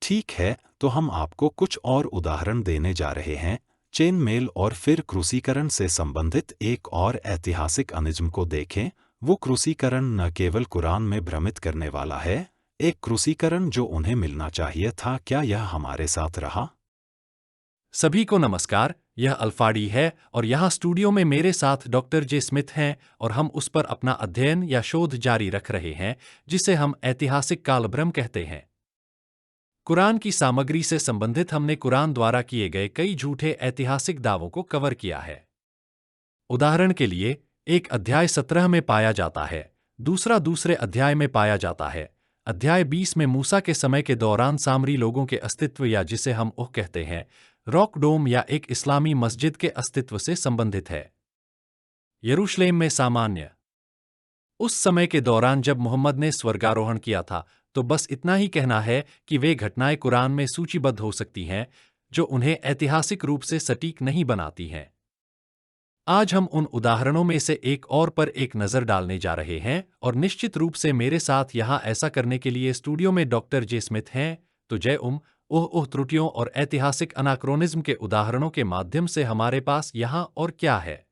ठीक है, तो हम आपको कुछ और उदाहरण देने जा रहे हैं। चेन मेल और फिर क्रूसीकरण से संबंधित एक और ऐतिहासिक अनिज्म को देखें। वो क्रूसीकरण न केवल कुरान में भ्रमित करने वाला है, एक क्रूसीकरण जो उन्हें मिलना चाहिए था। क्या यह हमारे साथ रहा? सभी को नमस्कार। यह अल्फाडी है और यहाँ स्टूडियो में मेरे साथ डॉक्टर जे स्मिथ हैं और हम उस पर अपना अध्ययन या शोध जारी रख रहे हैं जिसे हम ऐतिहासिक कालभ्रम कहते हैं। कुरान की सामग्री से संबंधित हमने कुरान द्वारा किए गए कई झूठे ऐतिहासिक दावों को कवर किया है। उदाहरण के लिए, एक अध्याय 17 में पाया जाता है, दूसरा दूसरे अध्याय में पाया जाता है। अध्याय 20 में मूसा के समय के दौरान सामरी लोगों के अस्तित्व या जिसे हम ओह कहते हैं, रॉक डोम या एक इस्लामी मस्जिद के अस्तित्व से संबंधित है। यरूशलेम में सामान्य उस समय के दौरान जब मोहम्मद ने स्वर्गारोहण किया था, तो बस इतना ही कहना है कि वे घटनाएं कुरान में सूचीबद्ध हो सकती हैं, जो उन्हें ऐतिहासिक रूप से सटीक नहीं बनाती हैं। आज हम उन उदाहरणों में से एक और पर एक नज़र डालने जा रहे हैं और निश्चित रूप से मेरे साथ यहाँ ऐसा करने के लिए स्टूडियो में डॉक्टर जे स्मिथ हैं। तो जय ओह त्रुटियों और ऐतिहासिक अनाक्रोनिज्म के उदाहरणों के माध्यम से हमारे पास यहाँ और क्या है।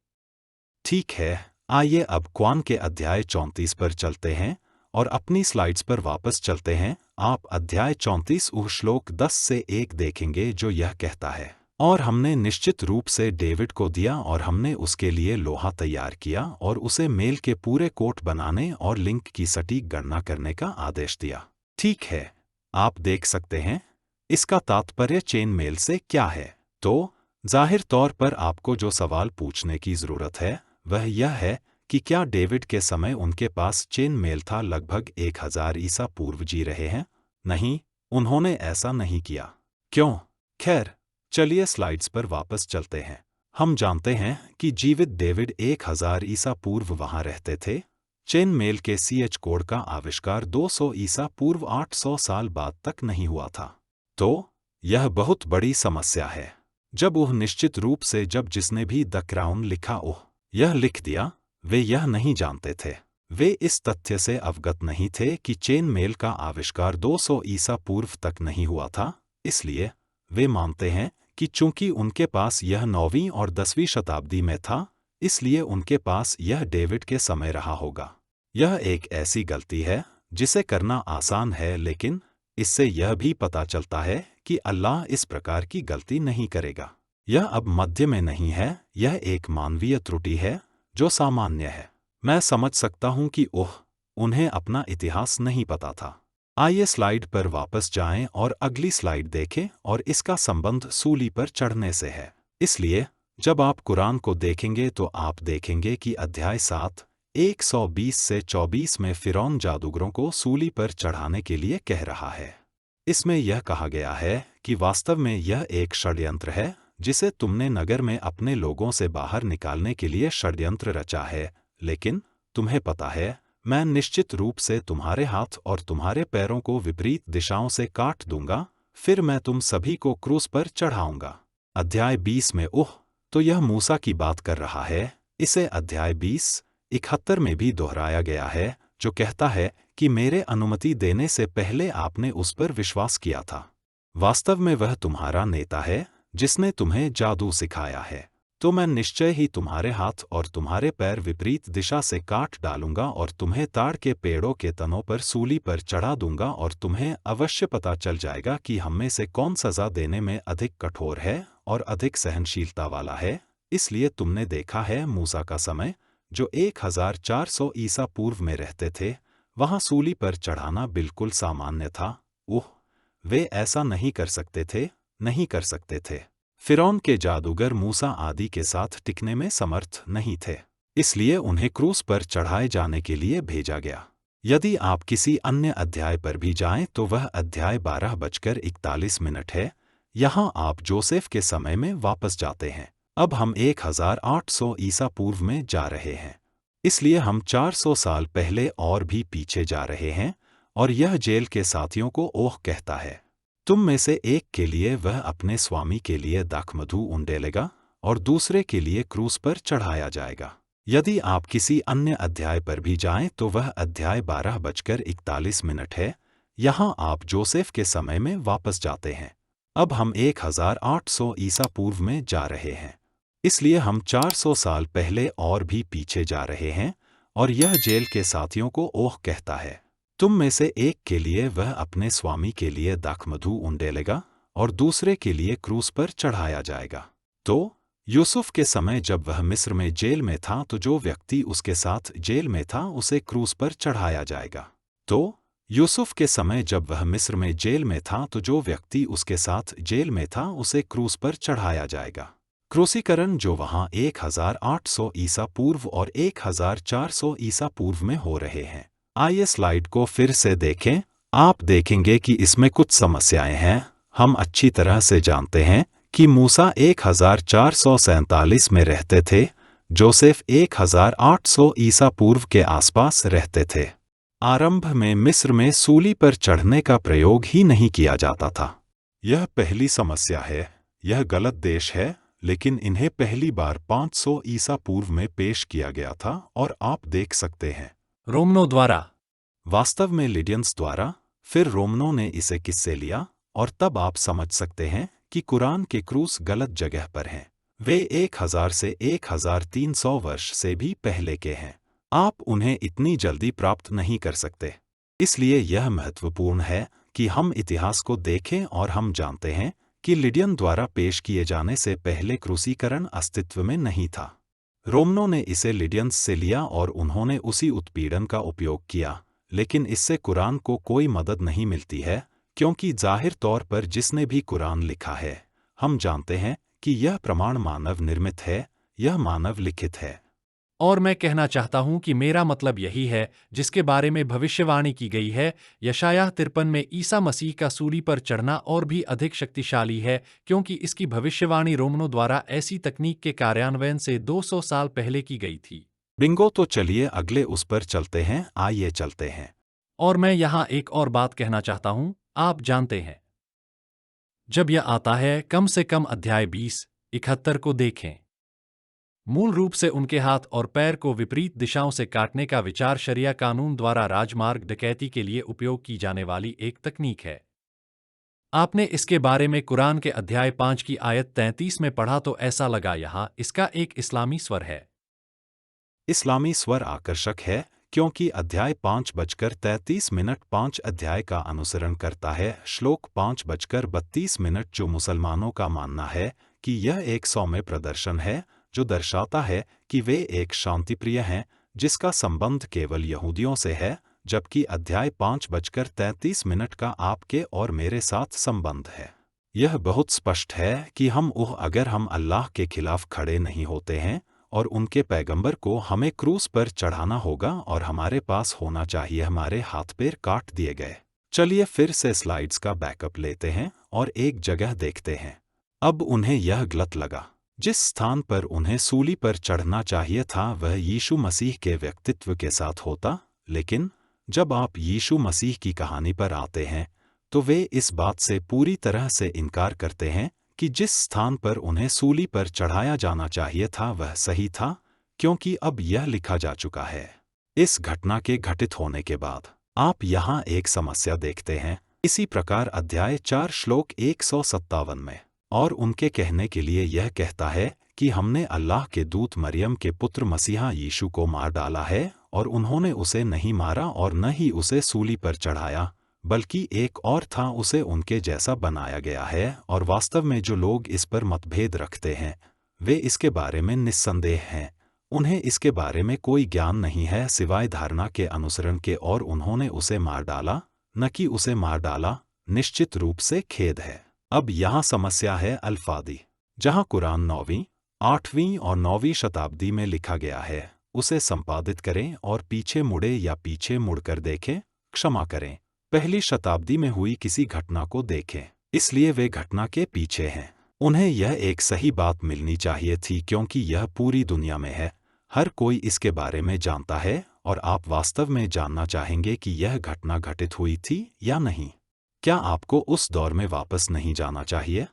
ठीक है, आइए अब कुरान के अध्याय 34 पर चलते हैं और अपनी स्लाइड्स पर वापस चलते हैं। आप अध्याय 34 श्लोक 10 से 1 देखेंगे जो यह कहता है, और हमने निश्चित रूप से डेविड को दिया और हमने उसके लिए लोहा तैयार किया और उसे मेल के पूरे कोट बनाने और लिंक की सटीक गणना करने का आदेश दिया। ठीक है, आप देख सकते हैं इसका तात्पर्य चेन मेल से क्या है। तो जाहिर तौर पर आपको जो सवाल पूछने की ज़रूरत है वह यह है कि क्या डेविड के समय उनके पास चेन मेल था। लगभग 1000 ईसा पूर्व जी रहे हैं। नहीं, उन्होंने ऐसा नहीं किया। क्यों? खैर, चलिए स्लाइड्स पर वापस चलते हैं। हम जानते हैं कि जीवित डेविड 1000 ईसा पूर्व वहां रहते थे। चेन मेल के CH कोड का आविष्कार 200 ईसा पूर्व 800 साल बाद तक नहीं हुआ था। तो यह बहुत बड़ी समस्या है। जब वह निश्चित रूप से जब जिसने भी द क्राउन लिखा यह लिख दिया, वे यह नहीं जानते थे। वे इस तथ्य से अवगत नहीं थे कि चेन मेल का आविष्कार 200 ईसा पूर्व तक नहीं हुआ था। इसलिए वे मानते हैं कि चूंकि उनके पास यह 9वीं और 10वीं शताब्दी में था, इसलिए उनके पास यह डेविड के समय रहा होगा। यह एक ऐसी गलती है जिसे करना आसान है, लेकिन इससे यह भी पता चलता है कि अल्लाह इस प्रकार की गलती नहीं करेगा। यह अब मध्य में नहीं है, यह एक मानवीय त्रुटि है जो सामान्य है। मैं समझ सकता हूं कि उन्हें अपना इतिहास नहीं पता था। आइए स्लाइड पर वापस जाएं और अगली स्लाइड देखें, और इसका संबंध सूली पर चढ़ने से है। इसलिए जब आप कुरान को देखेंगे तो आप देखेंगे कि अध्याय 7 120 से 24 में फिरौन जादूगरों को सूली पर चढ़ाने के लिए कह रहा है। इसमें यह कहा गया है कि वास्तव में यह एक षड्यंत्र है जिसे तुमने नगर में अपने लोगों से बाहर निकालने के लिए षड्यंत्र रचा है। लेकिन तुम्हें पता है, मैं निश्चित रूप से तुम्हारे हाथ और तुम्हारे पैरों को विपरीत दिशाओं से काट दूंगा, फिर मैं तुम सभी को क्रूस पर चढ़ाऊंगा। अध्याय 20 में तो यह मूसा की बात कर रहा है। इसे अध्याय 20:71 में भी दोहराया गया है, जो कहता है कि मेरे अनुमति देने से पहले आपने उस पर विश्वास किया था। वास्तव में वह तुम्हारा नेता है जिसने तुम्हें जादू सिखाया है। तो मैं निश्चय ही तुम्हारे हाथ और तुम्हारे पैर विपरीत दिशा से काट डालूंगा और तुम्हें ताड़ के पेड़ों के तनों पर सूली पर चढ़ा दूंगा, और तुम्हें अवश्य पता चल जाएगा कि हम में से कौन सजा देने में अधिक कठोर है और अधिक सहनशीलता वाला है। इसलिए तुमने देखा है मूसा का समय, जो 1400 ईसा पूर्व में रहते थे, वहां सूली पर चढ़ाना बिल्कुल सामान्य था। वे ऐसा नहीं कर सकते थे, नहीं कर सकते थे। फिरौन के जादूगर मूसा आदि के साथ टिकने में समर्थ नहीं थे, इसलिए उन्हें क्रूस पर चढ़ाए जाने के लिए भेजा गया। यदि आप किसी अन्य अध्याय पर भी जाएं तो वह अध्याय 12:41 है। यहाँ आप जोसेफ के समय में वापस जाते हैं। अब हम 1800 ईसा पूर्व में जा रहे हैं, इसलिए हम 400 साल पहले और भी पीछे जा रहे हैं, और यह जेल के साथियों को कहता है, तुम में से एक के लिए वह अपने स्वामी के लिए दाखमधु उंडेलेगा और दूसरे के लिए क्रूस पर चढ़ाया जाएगा। यदि आप किसी अन्य अध्याय पर भी जाएं तो वह अध्याय 12:41 है। यहाँ आप जोसेफ के समय में वापस जाते हैं। अब हम 1800 ईसा पूर्व में जा रहे हैं, इसलिए हम 400 साल पहले और भी पीछे जा रहे हैं, और यह जेल के साथियों को ओह कहता है। तुम में से एक के लिए वह अपने स्वामी के लिए दाखमधु उंडेलेगा और दूसरे के लिए क्रूस पर चढ़ाया जाएगा। तो यूसुफ के समय जब वह मिस्र में जेल में था तो जो व्यक्ति उसके साथ जेल में था उसे क्रूस पर चढ़ाया जाएगा। तो यूसुफ के समय जब वह मिस्र में जेल में था तो जो व्यक्ति उसके साथ जेल में था उसे क्रूस पर चढ़ाया जाएगा। क्रूसीकरण जो वहाँ 1800 ईसा पूर्व और 1400 ईसा पूर्व में हो रहे हैं। आइए स्लाइड को फिर से देखें। आप देखेंगे कि इसमें कुछ समस्याएं हैं। हम अच्छी तरह से जानते हैं कि मूसा 1447 में रहते थे, जोसेफ 1800 ईसा पूर्व के आसपास रहते थे। आरंभ में मिस्र में सूली पर चढ़ने का प्रयोग ही नहीं किया जाता था। यह पहली समस्या है। यह गलत देश है, लेकिन इन्हें पहली बार 500 ईसा पूर्व में पेश किया गया था और आप देख सकते हैं रोमनों द्वारा, वास्तव में लिडियंस द्वारा। फिर रोमनों ने इसे किससे लिया, और तब आप समझ सकते हैं कि कुरान के क्रूस गलत जगह पर हैं। वे 1000 से 1300 वर्ष से भी पहले के हैं। आप उन्हें इतनी जल्दी प्राप्त नहीं कर सकते। इसलिए यह महत्वपूर्ण है कि हम इतिहास को देखें, और हम जानते हैं कि लिडियन द्वारा पेश किए जाने से पहले क्रूसीकरण अस्तित्व में नहीं था। रोमनों ने इसे लिडियंस से लिया और उन्होंने उसी उत्पीड़न का उपयोग किया, लेकिन इससे कुरान को कोई मदद नहीं मिलती है, क्योंकि जाहिर तौर पर जिसने भी कुरान लिखा है, हम जानते हैं कि यह प्रमाण मानव निर्मित है, यह मानव लिखित है। और मैं कहना चाहता हूं कि मेरा मतलब यही है जिसके बारे में भविष्यवाणी की गई है यशायाह 53 में। ईसा मसीह का सूली पर चढ़ना और भी अधिक शक्तिशाली है, क्योंकि इसकी भविष्यवाणी रोमनों द्वारा ऐसी तकनीक के कार्यान्वयन से 200 साल पहले की गई थी। बिंगो, तो चलिए अगले उस पर चलते हैं। आइए चलते हैं। और मैं यहाँ एक और बात कहना चाहता हूँ। आप जानते हैं, जब यह आता है, कम से कम अध्याय 20:71 को देखें। मूल रूप से उनके हाथ और पैर को विपरीत दिशाओं से काटने का विचार शरिया कानून द्वारा राजमार्ग डकैती के लिए उपयोग की जाने वाली एक तकनीक है। आपने इसके बारे में कुरान के अध्याय 5 की आयत 33 में पढ़ा तो ऐसा लगा यहाँ इसका एक इस्लामी स्वर है। इस्लामी स्वर आकर्षक है, क्योंकि अध्याय 5:33 5 अध्याय का अनुसरण करता है। श्लोक 5:32, जो मुसलमानों का मानना है कि यह एक सौम्य प्रदर्शन है, जो दर्शाता है कि वे एक शांतिप्रिय हैं जिसका संबंध केवल यहूदियों से है, जबकि अध्याय 5:33 का आपके और मेरे साथ संबंध है। यह बहुत स्पष्ट है कि अगर हम अल्लाह के खिलाफ खड़े नहीं होते हैं और उनके पैगंबर को हमें क्रूस पर चढ़ाना होगा और हमारे पास होना चाहिए हमारे हाथ पैर काट दिए गए। चलिए फिर से स्लाइड्स का बैकअप लेते हैं और एक जगह देखते हैं। अब उन्हें यह गलत लगा। जिस स्थान पर उन्हें सूली पर चढ़ना चाहिए था वह यीशु मसीह के व्यक्तित्व के साथ होता, लेकिन जब आप यीशु मसीह की कहानी पर आते हैं तो वे इस बात से पूरी तरह से इनकार करते हैं कि जिस स्थान पर उन्हें सूली पर चढ़ाया जाना चाहिए था वह सही था, क्योंकि अब यह लिखा जा चुका है। इस घटना के घटित होने के बाद आप यहाँ एक समस्या देखते हैं। इसी प्रकार अध्याय 4 श्लोक 157 में, और उनके कहने के लिए यह कहता है कि हमने अल्लाह के दूत मरियम के पुत्र मसीहा यीशु को मार डाला है, और उन्होंने उसे नहीं मारा और न ही उसे सूली पर चढ़ाया, बल्कि एक और था, उसे उनके जैसा बनाया गया है। और वास्तव में जो लोग इस पर मतभेद रखते हैं वे इसके बारे में निस्संदेह हैं। उन्हें इसके बारे में कोई ज्ञान नहीं है सिवाय धारणा के अनुसरण के, और उन्होंने उसे मार डाला, न कि उसे मार डाला। निश्चित रूप से खेद है। अब यहाँ समस्या है अल्फादी। जहाँ कुरान 9वीं, 8वीं और 9वीं शताब्दी में लिखा गया है उसे संपादित करें और पीछे मुड़े या पीछे मुड़कर देखें। क्षमा करें, पहली शताब्दी में हुई किसी घटना को देखें, इसलिए वे घटना के पीछे हैं। उन्हें यह एक सही बात मिलनी चाहिए थी, क्योंकि यह पूरी दुनिया में है। हर कोई इसके बारे में जानता है, और आप वास्तव में जानना चाहेंगे कि यह घटना घटित हुई थी या नहीं। क्या आपको उस दौर में वापस नहीं जाना चाहिए?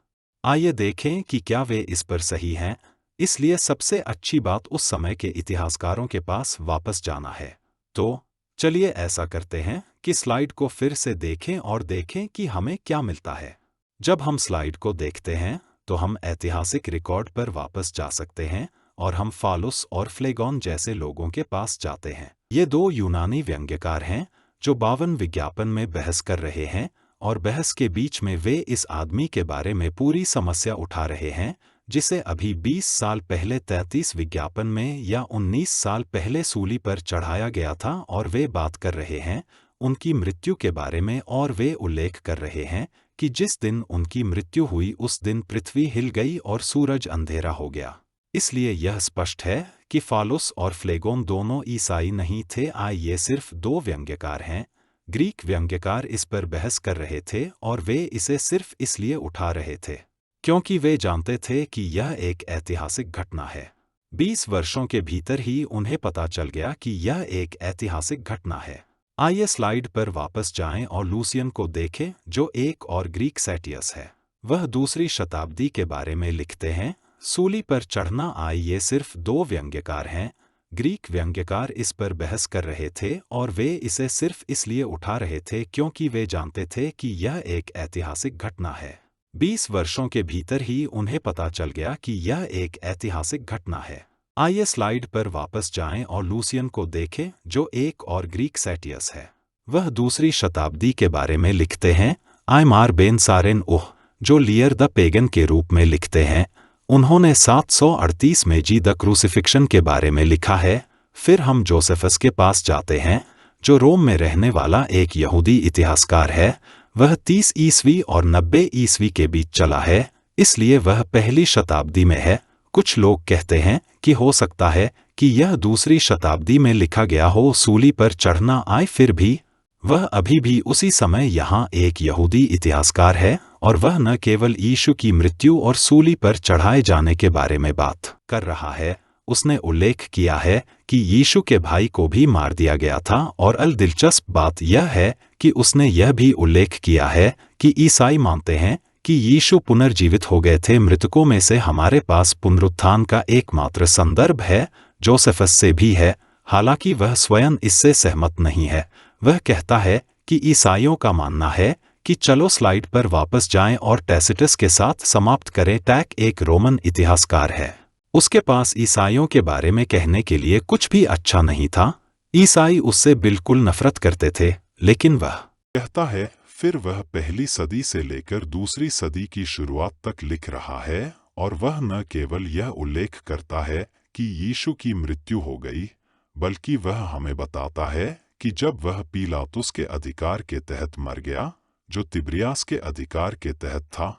आइए देखें कि क्या वे इस पर सही हैं। इसलिए सबसे अच्छी बात उस समय के इतिहासकारों के पास वापस जाना है। तो चलिए ऐसा करते हैं कि कि स्लाइड को फिर से देखें और देखें कि हमें क्या मिलता है। जब हम स्लाइड को देखते हैं तो हम ऐतिहासिक रिकॉर्ड पर वापस जा सकते हैं और हम फालुस और फ्लेगोन जैसे लोगों के पास जाते हैं। ये दो यूनानी व्यंग्यकार हैं जो 52 विज्ञापन में बहस कर रहे हैं, और बहस के बीच में वे इस आदमी के बारे में पूरी समस्या उठा रहे हैं जिसे अभी 20 साल पहले 33 विज्ञापन में या 19 साल पहले सूली पर चढ़ाया गया था, और वे बात कर रहे हैं उनकी मृत्यु के बारे में, और वे उल्लेख कर रहे हैं कि जिस दिन उनकी मृत्यु हुई उस दिन पृथ्वी हिल गई और सूरज अंधेरा हो गया। इसलिए यह स्पष्ट है कि फालुस और फ्लेगोन दोनों ईसाई नहीं थे। ये सिर्फ दो व्यंग्यकार हैं। ग्रीक व्यंग्यकार इस पर बहस कर रहे थे और वे इसे सिर्फ इसलिए उठा रहे थे क्योंकि वे जानते थे कि यह एक ऐतिहासिक घटना है। 20 वर्षों के भीतर ही उन्हें पता चल गया कि यह एक ऐतिहासिक घटना है। आइए स्लाइड पर वापस जाएं और लूसियन को देखें जो एक और ग्रीक सेटियस है। वह दूसरी शताब्दी के बारे में लिखते हैं। सूली पर चढ़ना। ये सिर्फ दो व्यंग्यकार हैं। ग्रीक व्यंग्यकार इस पर बहस कर रहे थे और वे इसे सिर्फ इसलिए उठा रहे थे क्योंकि वे जानते थे कि यह एक ऐतिहासिक घटना है। 20 वर्षों के भीतर ही उन्हें पता चल गया कि यह एक ऐतिहासिक घटना है। आइए स्लाइड पर वापस जाएं और लूसियन को देखें जो एक और ग्रीक सेटियस है। वह दूसरी शताब्दी के बारे में लिखते हैं। आयमार बेन सारेन जो लियर द पेगन के रूप में लिखते हैं, उन्होंने 738 में जी द क्रूसिफिक्शन के बारे में लिखा है। फिर हम जोसेफस के पास जाते हैं जो रोम में रहने वाला एक यहूदी इतिहासकार है। वह 30 ईस्वी और 90 ईस्वी के बीच चला है, इसलिए वह पहली शताब्दी में है। कुछ लोग कहते हैं कि हो सकता है कि यह दूसरी शताब्दी में लिखा गया हो। सूली पर चढ़ना। फिर भी वह अभी भी उसी समय यहाँ एक यहूदी इतिहासकार है और वह न केवल यीशु की मृत्यु और सूली पर चढ़ाए जाने के बारे में बात कर रहा है, उसने उल्लेख किया है कि यीशु के भाई को भी मार दिया गया था। और दिलचस्प बात यह है कि उसने यह भी उल्लेख किया है कि ईसाई मानते हैं कि यीशु पुनर्जीवित हो गए थे मृतकों में से। हमारे पास पुनरुत्थान का एकमात्र संदर्भ है जोसेफस से भी है, हालांकि वह स्वयं इससे सहमत नहीं है। वह कहता है कि ईसाइयों का मानना है कि चलो स्लाइड पर वापस जाएं और टैसिटस के साथ समाप्त करें। टैक एक रोमन इतिहासकार है। उसके पास ईसाइयों के बारे में कहने के लिए कुछ भी अच्छा नहीं था। ईसाई उससे बिल्कुल नफरत करते थे, लेकिन वह कहता है फिर वह पहली सदी से लेकर दूसरी सदी की शुरुआत तक लिख रहा है और वह न केवल यह उल्लेख करता है कि यीशु की मृत्यु हो गई, बल्कि वह हमें बताता है कि जब वह पीलातुस के अधिकार के तहत मर गया जो तिब्रियास के अधिकार के तहत था।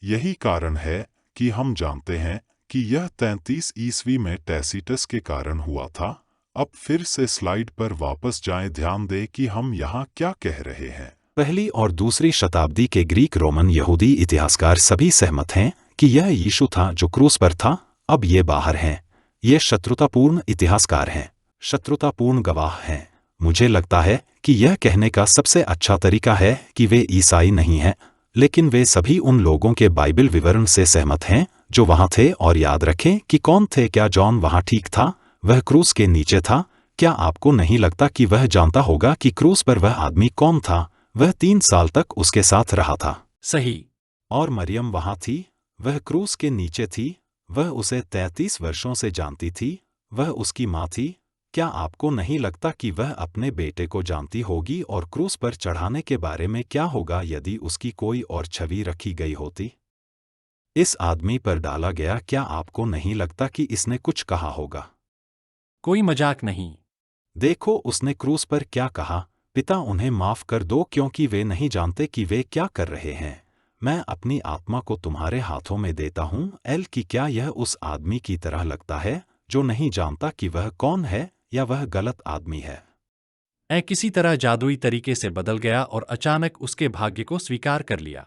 यही कारण है कि हम जानते हैं कि यह 33 ईस्वी में टैसिटस के कारण हुआ था। अब फिर से स्लाइड पर वापस जाएं। ध्यान दें कि हम यहाँ क्या कह रहे हैं। पहली और दूसरी शताब्दी के ग्रीक रोमन यहूदी इतिहासकार सभी सहमत हैं कि यह यीशु था जो क्रूस पर था। अब ये बाहर हैं। ये शत्रुतापूर्ण इतिहासकार हैं, शत्रुतापूर्ण गवाह हैं। मुझे लगता है कि यह कहने का सबसे अच्छा तरीका है कि वे ईसाई नहीं हैं, लेकिन वे सभी उन लोगों के बाइबल विवरण से सहमत हैं जो वहां थे। और याद रखें कि कौन थे। क्या जॉन वहां ठीक था? वह क्रूस के नीचे था। क्या आपको नहीं लगता कि वह जानता होगा कि क्रूस पर वह आदमी कौन था? वह 3 साल तक उसके साथ रहा था। सही। और मरियम वहां थी। वह क्रूस के नीचे थी। वह उसे 33 वर्षों से जानती थी। वह उसकी माँ थी। क्या आपको नहीं लगता कि वह अपने बेटे को जानती होगी? और क्रूस पर चढ़ाने के बारे में क्या होगा यदि उसकी कोई और छवि रखी गई होती? इस आदमी पर डाला गया। क्या आपको नहीं लगता कि इसने कुछ कहा होगा? कोई मजाक नहीं। देखो उसने क्रूस पर क्या कहा। पिता उन्हें माफ कर दो क्योंकि वे नहीं जानते कि वे क्या कर रहे हैं। मैं अपनी आत्मा को तुम्हारे हाथों में देता हूँ। कि क्या यह उस आदमी की तरह लगता है जो नहीं जानता कि वह कौन है या वह गलत आदमी है? किसी तरह जादुई तरीके से बदल गया और अचानक उसके भाग्य को स्वीकार कर लिया।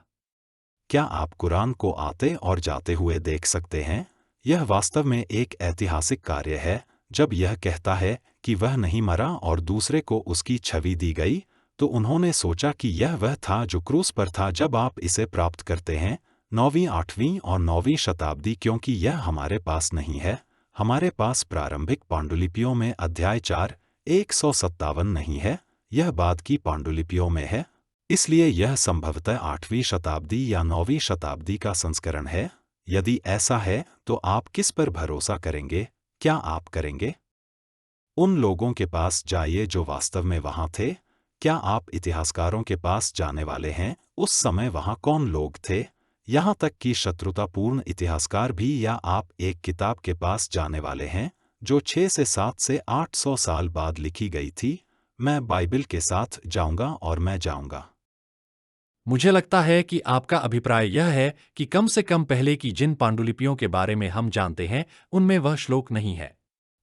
क्या आप कुरान को आते और जाते हुए देख सकते हैं? यह वास्तव में एक ऐतिहासिक कार्य है। जब यह कहता है कि वह नहीं मरा और दूसरे को उसकी छवि दी गई, तो उन्होंने सोचा कि यह वह था जो क्रूस पर था। जब आप इसे प्राप्त करते हैं 9वीं, 8वीं और 9वीं शताब्दी, क्योंकि यह हमारे पास नहीं है। हमारे पास प्रारंभिक पांडुलिपियों में अध्याय 4 157 नहीं है। यह बाद की पांडुलिपियों में है, इसलिए यह संभवतः 8वीं शताब्दी या 9वीं शताब्दी का संस्करण है। यदि ऐसा है तो आप किस पर भरोसा करेंगे? क्या आप करेंगे? उन लोगों के पास जाइए जो वास्तव में वहां थे। क्या आप इतिहासकारों के पास जाने वाले हैं? उस समय वहां कौन लोग थे? यहां तक कि शत्रुतापूर्ण इतिहासकार भी? या आप एक किताब के पास जाने वाले हैं जो 6 से 7 से 800 साल बाद लिखी गई थी? मैं बाइबिल के साथ जाऊंगा और मैं जाऊंगा। मुझे लगता है कि आपका अभिप्राय यह है कि कम से कम पहले की जिन पांडुलिपियों के बारे में हम जानते हैं उनमें वह श्लोक नहीं है।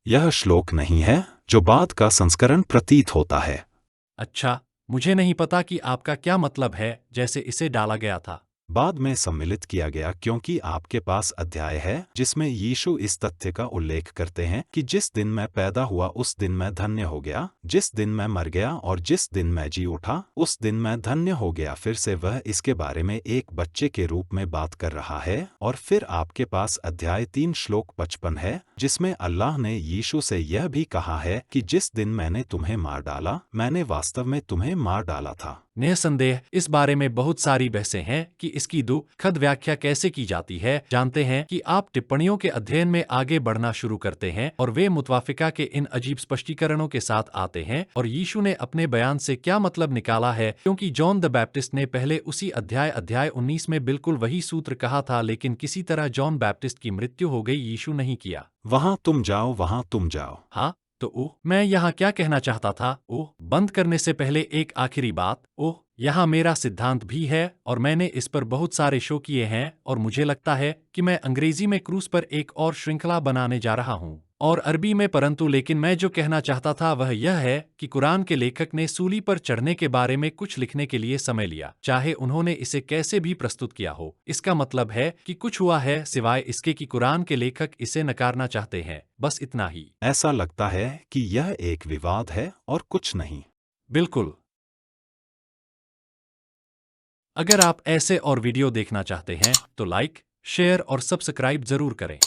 यह श्लोक नहीं है जो बाद का संस्करण प्रतीत होता है। अच्छा, मुझे नहीं पता कि आपका क्या मतलब है जैसे इसे डाला गया था। बाद में सम्मिलित किया गया क्योंकि आपके पास अध्याय है जिसमें यीशु इस तथ्य का उल्लेख करते हैं कि जिस दिन मैं पैदा हुआ उस दिन मैं धन्य हो गया, जिस दिन मैं मर गया और जिस दिन मैं जी उठा उस दिन मैं धन्य हो गया। फिर से वह इसके बारे में एक बच्चे के रूप में बात कर रहा है। और फिर आपके पास अध्याय 3 श्लोक 55 है जिसमें अल्लाह ने यीशु से यह भी कहा है कि जिस दिन मैंने तुम्हें मार डाला मैंने वास्तव में तुम्हें मार डाला था। निसंदेह इस बारे में बहुत सारी बहसें हैं कि इसकी दुखद व्याख्या कैसे की जाती है। जानते हैं कि आप टिप्पणियों के अध्ययन में आगे बढ़ना शुरू करते हैं और वे मुतवाफिका के इन अजीब स्पष्टीकरणों के साथ आते हैं और यीशु ने अपने बयान से क्या मतलब निकाला है, क्योंकि जॉन द बैप्टिस्ट ने पहले उसी अध्याय 19 में बिल्कुल वही सूत्र कहा था, लेकिन किसी तरह जॉन बैप्टिस्ट की मृत्यु हो गई, यीशु नहीं किया। वहां तुम जाओ, वहां तुम जाओ। हाँ, तो मैं यहाँ क्या कहना चाहता था? बंद करने से पहले एक आखिरी बात। यहाँ मेरा सिद्धांत भी है और मैंने इस पर बहुत सारे शो किए हैं और मुझे लगता है कि मैं अंग्रेजी में क्रूस पर एक और श्रृंखला बनाने जा रहा हूँ और अरबी में, परंतु लेकिन मैं जो कहना चाहता था वह यह है कि कुरान के लेखक ने सूली पर चढ़ने के बारे में कुछ लिखने के लिए समय लिया, चाहे उन्होंने इसे कैसे भी प्रस्तुत किया हो। इसका मतलब है कि कुछ हुआ है सिवाय इसके कि कुरान के लेखक इसे नकारना चाहते हैं, बस इतना ही। ऐसा लगता है कि यह एक विवाद है और कुछ नहीं। बिल्कुल। अगर आप ऐसे और वीडियो देखना चाहते हैं तो लाइक, शेयर और सब्सक्राइब जरूर करें।